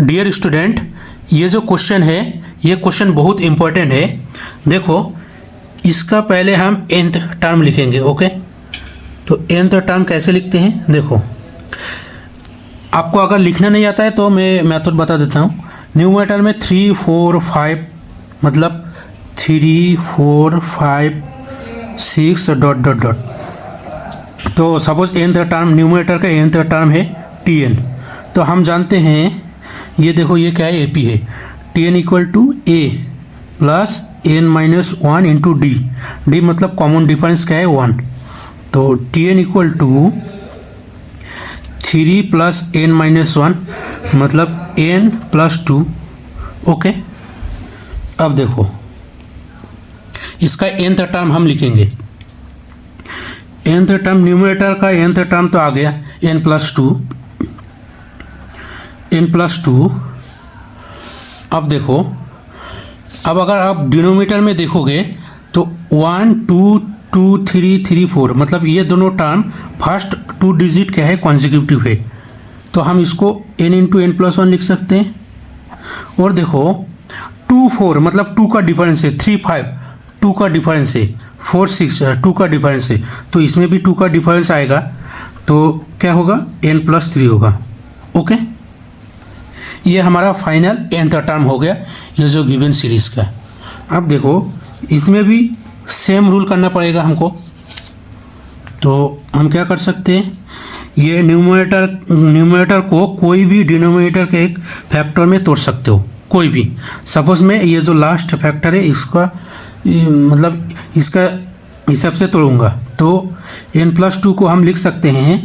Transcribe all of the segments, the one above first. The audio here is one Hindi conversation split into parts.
डियर स्टूडेंट, ये जो क्वेश्चन है ये क्वेश्चन बहुत इम्पोर्टेंट है। देखो, इसका पहले हम nth टर्म लिखेंगे। ओके, तो nth टर्म कैसे लिखते हैं? देखो, आपको अगर लिखना नहीं आता है तो मैं मेथड बता देता हूँ। न्यूमरेटर में 3 4 5 मतलब 3 4 5 6 डॉट डॉट डॉट। तो सपोज nth टर्म, न्यूमरेटर का nth टर्म है Tn। तो हम जानते हैं, ये देखो ये क्या है, AP है। Tn equal to A plus n minus 1 into D. D मतलब कॉमन डिफरेंस क्या है, 1। तो Tn equal to 3 plus n minus 1 मतलब n प्लस 2। ओके, अब देखो इसका nth टर्म हम लिखेंगे। nth टर्म, न्यूमरेटर का nth टर्म तो आ गया n प्लस 2, n प्लस 2। अब देखो, अब अगर आप डिनोमिनेटर में देखोगे तो 1 2 2 3 3 4 मतलब ये दोनों टर्म फर्स्ट 2 डिजिट क्या है, कॉन्जिक्यूटिव है। तो हम इसको n इंटू एन प्लस 1 लिख सकते हैं। और देखो 2 4 मतलब 2 का डिफरेंस है, 3 5 2 का डिफरेंस है, 4 6 2 का डिफरेंस है। तो इसमें भी 2 का डिफरेंस आएगा, तो क्या होगा, n प्लस 3 होगा। ओके, ये हमारा फाइनल nth टर्म हो गया, ये जो गिवन सीरीज का। अब देखो इसमें भी सेम रूल करना पड़ेगा हमको। तो हम क्या कर सकते हैं, ये न्यूमरेटर को कोई भी डिनोमिनेटर के एक फैक्टर में तोड़ सकते हो, कोई भी। सपोज मैं ये जो लास्ट फैक्टर है इसका मतलब इसका हिसाब से तोड़ूंगा। तो n प्लस 2 को हम लिख सकते हैं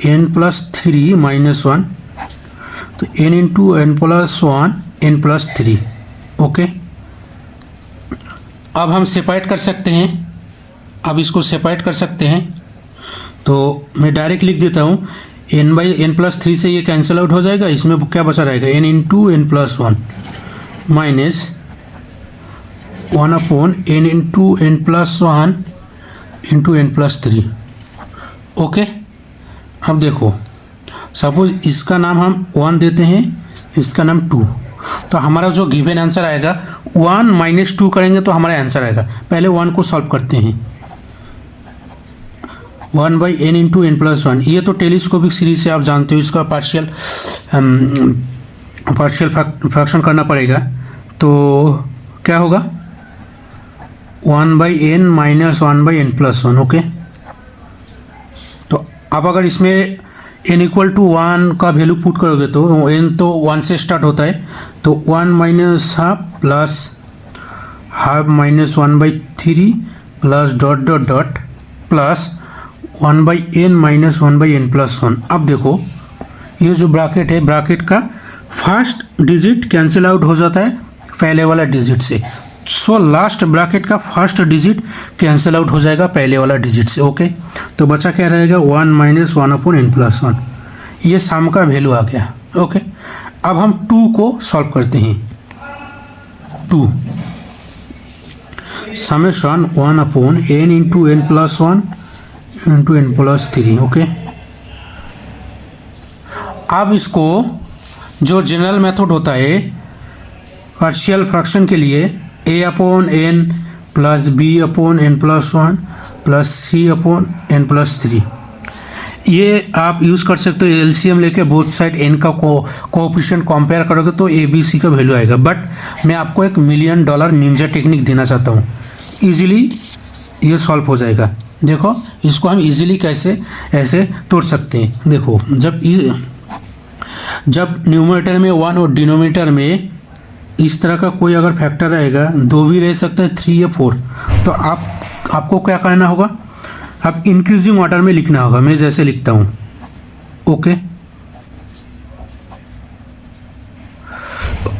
n प्लस 3 माइनस 1। तो n into n plus 1 n plus 3। Okay, अब हम सेपरेट कर सकते हैं, अब इसको सेपरेट कर सकते हैं। तो मैं डायरेक्ट लिख देता हूँ, n बाई एन प्लस 3 से ये कैंसिल आउट हो जाएगा। इसमें क्या बचा रहेगा, n into n plus 1 minus 1 upon n into n plus 1 into n plus 3। Okay, अब देखो सपोज इसका नाम हम 1 देते हैं, इसका नाम 2। तो हमारा जो गिवन आंसर आएगा 1 माइनस 2 करेंगे तो हमारा आंसर आएगा। पहले 1 को सॉल्व करते हैं। 1 by n into n plus 1, ये तो टेलीस्कोपिक सीरीज से आप जानते हो, इसका पार्शियल फ्रैक्शन करना पड़ेगा। तो क्या होगा, 1 by n minus 1 by n plus 1। Okay, तो अब अगर इसमें n इक्वल टू 1 का वैल्यू पुट करोगे तो n तो 1 से स्टार्ट होता है। तो 1 minus half plus half minus 1 by 3 plus dot dot dot plus 1 by n minus 1 by n plus 1। अब देखो ये जो ब्रैकेट है, ब्रैकेट का फर्स्ट डिजिट कैंसिल आउट हो जाता है पहले वाला डिजिट से। सो लास्ट ब्रैकेट का फर्स्ट डिजिट कैंसिल आउट हो जाएगा पहले वाला डिजिट से। ओके, तो बचा क्या रहेगा, 1 माइनस 1 अपॉन एन प्लस 1। ये सम का वैल्यू आ गया। ओके, अब हम 2 को सॉल्व करते हैं। 2 summation 1 upon n into n plus 1 into n plus 3। Okay, अब इसको जो जनरल मेथड होता है पार्शियल फ्रैक्शन के लिए, a upon n plus b upon n plus 1 plus c upon n plus 3, ये आप यूज़ कर सकते हो। एलसीएम लेके बोथ साइड n का कोएफिशिएंट कंपेयर करोगे तो a b c का वैल्यू आएगा। बट मैं आपको एक $1 मिलियन निंजा टेक्निक देना चाहता हूँ, इजीली ये सॉल्व हो जाएगा। देखो इसको हम इजीली कैसे ऐसे तोड़ सकते हैं। देखो जब न्यूमरेटर में 1 और डिनोमिनेटर में इस तरह का कोई अगर फैक्टर आएगा, 2 भी रह सकता है, 3 या 4, तो आपको क्या करना होगा, आप इंक्रीजिंग ऑर्डर में लिखना होगा। मैं जैसे लिखता हूँ। ओके,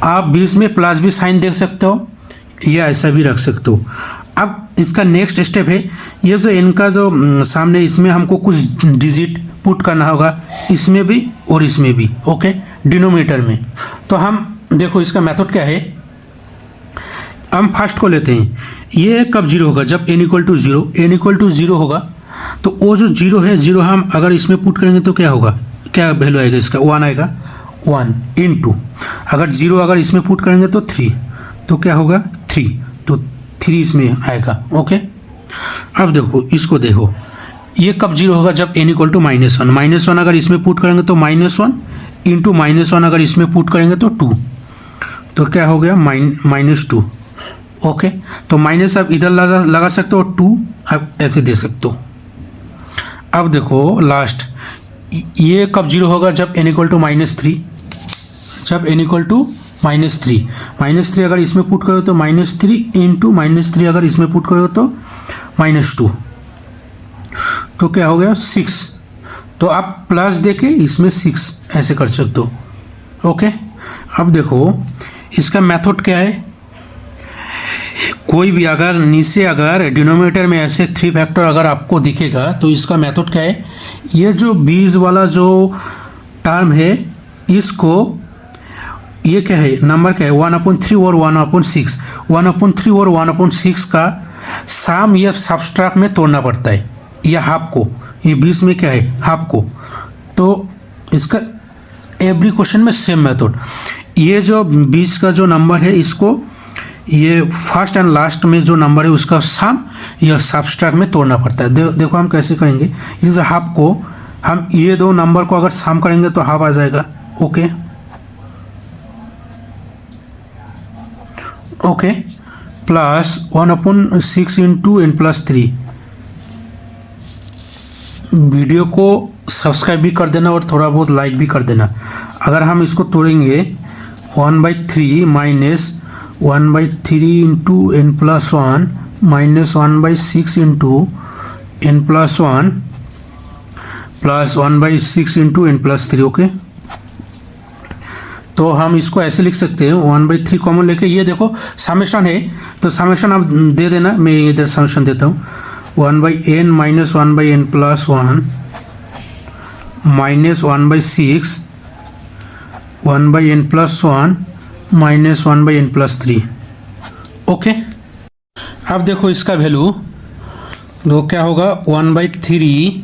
आप बीच में प्लस भी साइन देख सकते हो या ऐसा भी रख सकते हो। अब इसका नेक्स्ट स्टेप है, ये जो इनका जो सामने, इसमें हमको कुछ डिजिट पुट करना होगा, इसमें भी और इसमें भी। ओके, डिनोमिनेटर में। तो हम देखो इसका मेथड क्या है, हम फर्स्ट को लेते हैं। ये कब 0 होगा, जब n equal to 0, n equal to 0 होगा। तो वो जो 0 है, 0 हम अगर इसमें पुट करेंगे तो क्या होगा, क्या वैल्यू आएगा इसका, 1 आएगा। 1 इंटू, अगर 0 अगर इसमें पुट करेंगे तो 3, तो क्या होगा 3, तो 3 इसमें आएगा। ओके, अब देखो इसको देखो, ये कब 0 होगा, जब n इक्वल टू -1। -1 अगर इसमें पुट करेंगे तो -1 इंटू -1 अगर इसमें पुट करेंगे तो 2, तो क्या हो गया -2। ओके, तो माइनस आप इधर लगा सकते हो, 2 आप ऐसे दे सकते हो। अब देखो लास्ट, ये कब 0 होगा, जब n इक्वल टू -3, जब n इक्वल टू -3। -3 अगर इसमें पुट करो तो -3 इंटू -3 अगर इसमें पुट करो तो -2, तो क्या हो गया 6। तो आप प्लस देके इसमें 6 ऐसे कर सकते हो। ओके, अब देखो इसका मेथड क्या है, कोई भी अगर नीचे अगर डिनोमिनेटर में ऐसे 3 फैक्टर अगर आपको दिखेगा तो इसका मेथड क्या है, ये जो 20 वाला जो टर्म है इसको, ये क्या है नंबर क्या है 1/3 और 1/6, 1/3 और 1/6 का सम या सबट्रैक्ट में तोड़ना पड़ता है, या हाफ को, ये 20 में क्या है हाफ को। तो इसका एवरी क्वेश्चन में सेम मेथड, ये जो 20 का जो नंबर है इसको ये फर्स्ट एंड लास्ट में जो नंबर है उसका सम या सबट्रैक्ट में तोड़ना पड़ता है। देखो हम कैसे करेंगे, इस हाफ को हम ये दो नंबर को अगर सम करेंगे तो हाफ आ जाएगा। Okay okay, plus 1/6 into n+3। Video को सब्सक्राइब भी कर देना और थोड़ा बहुत लाइक भी कर देना। अगर हम इसको तोड़ेंगे 1/3 minus 1/3 into n+1 minus 1/6 into n+1 plus 1/6 into n+3। Okay, तो हम इसको ऐसे लिख सकते हैं 1/3 कॉमन लेके, ये देखो समेशन है तो समेशन आप दे देना, मैं इधर समेशन देता हूँ 1/n minus 1/n+1 minus 1/6 1/n+1 minus 1/n+3। Okay, अब देखो इसका वैल्यू तो क्या होगा 1/3,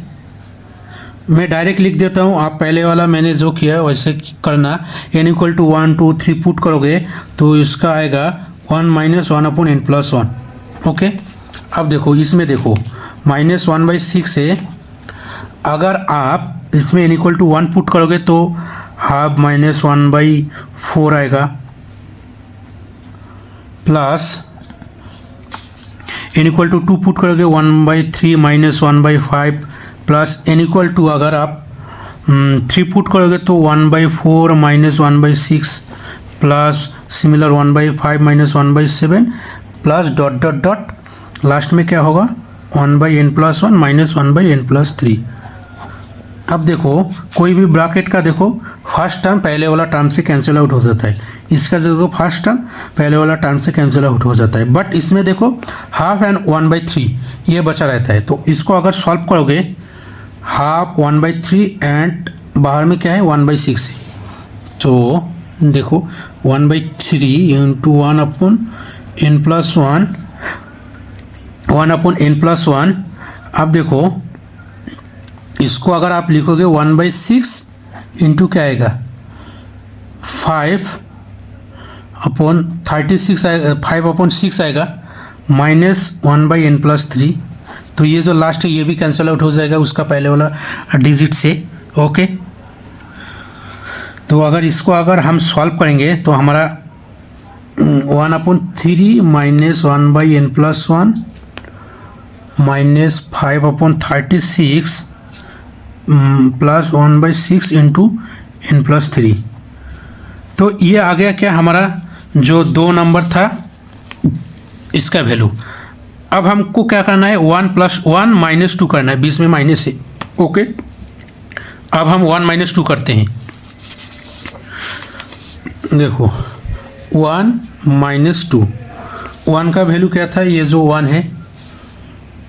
मैं डायरेक्ट लिख देता हूँ, आप पहले वाला मैंने जो किया वैसे करना। n इक्वल टू 1 2 3 पुट करोगे तो इसका आएगा 1 माइनस 1/n+1। ओके, अब देखो इसमें देखो -1/6 है, अगर आप इसमें n इक्वल टू 1 पुट करोगे तो हाफ -1/4 आएगा, plus n equal to 2 put करोगे 1/3 minus 1/5 plus n equal to अगर आप 3 पुट करोगे तो 1/4 minus 1/6 plus similar 1/5 minus 1/7 plus dot dot dot last में क्या होगा 1/n+1 माइनस 1/n+3। अब देखो कोई भी ब्रैकेट का देखो फर्स्ट टर्म पहले वाला टर्म से कैंसिल आउट हो जाता है, इसका जो देखो फर्स्ट टर्म पहले वाला टर्म से कैंसिल आउट हो जाता है, बट इसमें देखो हाफ एंड 1/3 ये बचा रहता है। तो इसको अगर सॉल्व करोगे हाफ 1/3 एंड बाहर में क्या है 1/6 है, तो देखो 1/3 इंटू 1/n+1 1/n+1। अब देखो इसको अगर आप लिखोगे 1/6 इंटू क्या आएगा 5/36 आएगा, 5/6 आएगा माइनस 1/n+3। तो ये जो लास्ट है ये भी कैंसिल आउट हो जाएगा उसका पहले वाला डिजिट से। ओके, तो अगर इसको अगर हम सॉल्व करेंगे तो हमारा 1/3 minus 1/n+1 minus 5/36 plus 1/6 into n+3। तो ये आ गया क्या हमारा जो 2 नंबर था इसका वैल्यू। अब हमको क्या करना है 1 + 1 - 2 करना है, बीच में माइनस है। ओके, अब हम 1 - 2 करते हैं। देखो 1 - 2, 1 का वैल्यू क्या था, ये जो 1 है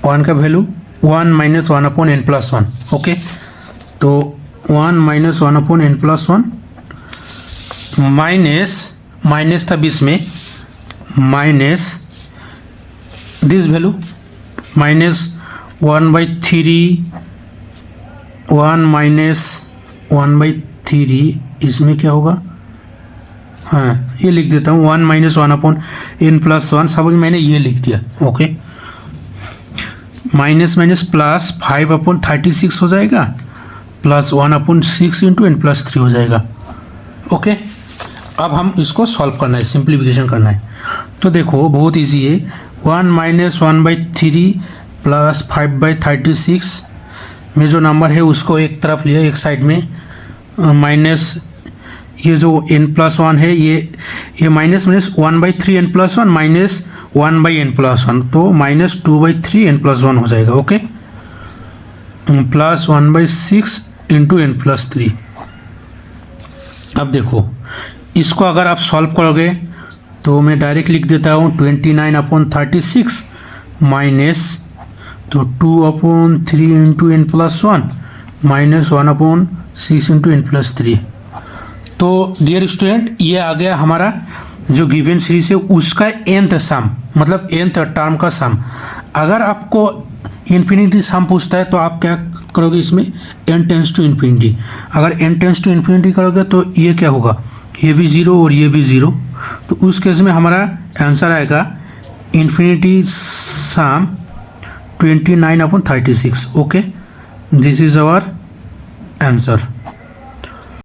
1 का वैल्यू 1 - 1/n+1। ओके, तो 1 - 1/n+1 माइनस था बीच में माइनस दिस वैल्यू माइनस 1/3 1 - 1/3 इसमें क्या होगा हाँ ये लिख देता हूँ 1 minus 1 upon n plus 1, suppose मैंने ये लिख दिया। Okay, minus minus plus 5 upon 36 हो जाएगा, plus 1 upon 6 into n plus 3 हो जाएगा। ओके, अब हम इसको सॉल्व करना है, सिंप्लीफिकेशन करना है। तो देखो बहुत इजी है, 1 माइनस 1/3 प्लस 5/36 में जो नंबर है उसको एक तरफ लिया, एक साइड में, माइनस ये जो n प्लस 1 है ये minus minus 1/3 n plus 1 minus 1/n plus 1, तो माइनस 2/3 n प्लस 1 हो जाएगा। Okay, plus 1/6 into n plus 3। अब देखो इसको अगर आप सॉल्व करोगे तो मैं डायरेक्ट लिख देता हूँ 29 अपॉन 36 माइनस तो 2 upon 3 into n plus 1 minus 1 upon 6 into n plus 3। तो डियर स्टूडेंट, ये आ गया हमारा जो गिवन सीरीज है उसका nth सम, मतलब nth टर्म का सम। अगर आपको इन्फिनिटी सम पूछता है तो आप क्या करोगे, इसमें n टेंस टू इन्फिनिटी। अगर n टेंस टू इन्फिनिटी करोगे तो ये क्या होगा, ये भी 0 और ये भी 0, तो उस केस में हमारा आंसर आएगा infinity sum 29 upon 36। Okay, this is our answer.